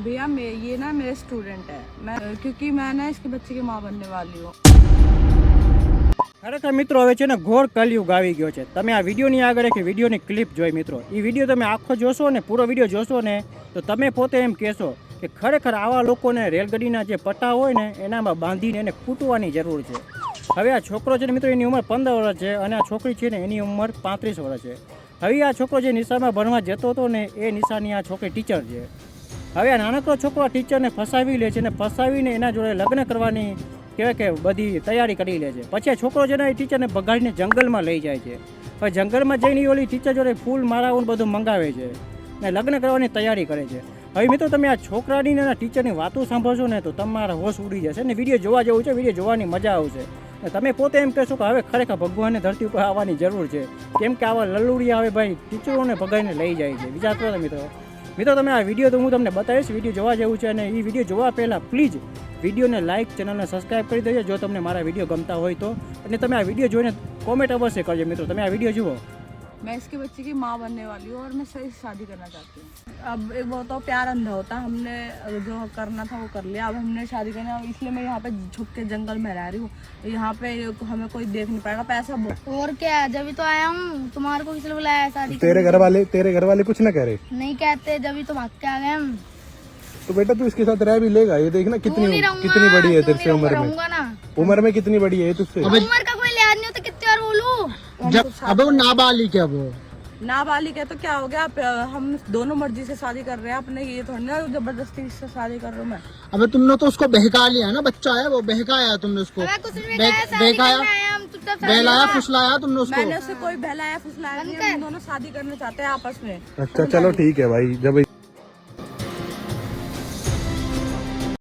भैया ये ना मेरे स्टूडेंट है, क्योंकि मैं ना इसके बच्चे की माँ बनने वाली हूँ। ખરેખર મિત્રો હવે છે ને ઘોર કલયુગ આવી ગયો છે। તમે આ વિડીયોની આગળ એક વિડીયોની ક્લિપ જોઈ મિત્રો, એ વિડીયો તમે આખો જોશો ને, પૂરો વિડીયો જોશો ને, તો તમે પોતે એમ કહેશો કે ખરેખર આવા લોકોને રેલગાડીના જે પટ્ટા હોય ને એનામાં બાંધીને એને કૂટવાની જરૂર છે। હવે આ છોકરો છે ને મિત્રો, એની ઉંમર 15 વર્ષ છે અને આ છોકરી છે ને એની ઉંમર 35 વર્ષ છે। હવે આ છોકરો જે નિશાળમાં ભણવા જતો હતો ને એ નિશાળની આ છોકરી ટીચર છે। હવે આ નાનકડો છોકરો આ ટીચરને ફસાવી લે છે ને ફસાવીને એના જોડે લગ્ન કરવાની કહેવાય કે બધી તૈયારી કરી લે છે। પછી આ છોકરો છે ને એ ટીચરને બગાડીને જંગલમાં લઈ જાય છે। હવે જંગલમાં જઈને ઓલી ટીચર જોડે ફૂલ માળાઓને બધું મંગાવે છે ને લગ્ન કરવાની તૈયારી કરે છે। હવે મિત્રો તમે આ છોકરાની ને ટીચરની વાતો સાંભળશો ને તો તમારા હોશ ઉડી જશે ને વિડીયો જોવા જેવું છે, વિડીયો જોવાની મજા આવશે। તમે પોતે એમ કહેશો કે હવે ખરેખર ભગવાનને ધરતી ઉપર આવવાની જરૂર છે, કેમ કે આવા લલુડિયા હવે ભાઈ ટીચરોને ભગાઈને લઈ જાય છે। વિચાર કરો મિત્રો તમે આ વિડીયો તો હું તમને બતાવીશ, વિડીયો જોવા જેવું છે। અને એ વિડીયો જોવા પહેલાં પ્લીઝ વિડીયોને લાઇક, ચેનલને સબસ્ક્રાઈબ કરી દેજો જો તમને મારા વિડીયો ગમતા હોય તો। અને તમે આ વિડીયો જોઈને કોમેન્ટ અવશ્ય કરજો મિત્રો। તમે આ વિડીયો જુઓ। मैं इसके बच्चे की माँ बनने वाली हूँ और मैं सही से शादी करना चाहती हूँ। अब एक बहुत तो प्यार अंधा होता है, हमने जो करना था वो कर लिया। अब हमने शादी करना, इसलिए मैं यहाँ पे छुप के जंगल में रह रही हूँ। यहाँ पे हमें कोई देख नहीं पाएगा। पैसा और क्या, जब तो आया हूँ। तुम्हारे को किसने बुलाया शादी? तेरे घर वाले कुछ ना कह रहे? नहीं कहते, जब तो भाग के आ गए हम। तो बेटा तू इसके साथ रह भी लेगा? ये देखना कितनी बड़ी है तेरे से उम्र में कितनी बड़ी है तुझसे। उम्र का कोई लिहाज नहीं होता, कितनी बार बोलूं। अब वो नाबालिग है वो। नाबालिग है तो क्या हो गया? हम दोनों मर्जी से शादी कर रहे हैं अपने, ये थोड़ी ना जबरदस्ती से शादी कर रहा हूँ मैं। अबे तुमने तो उसको बहका लिया ना, बच्चा है वो, बहकाया तुमने उसको। बहकाया, बहलाया, फुसलाया तुमने उसको। मैंने उसे कोई बहलाया फुसलाया नहीं, हम दोनों शादी करना चाहते हैं आपस में। अच्छा चलो ठीक है भाई, जब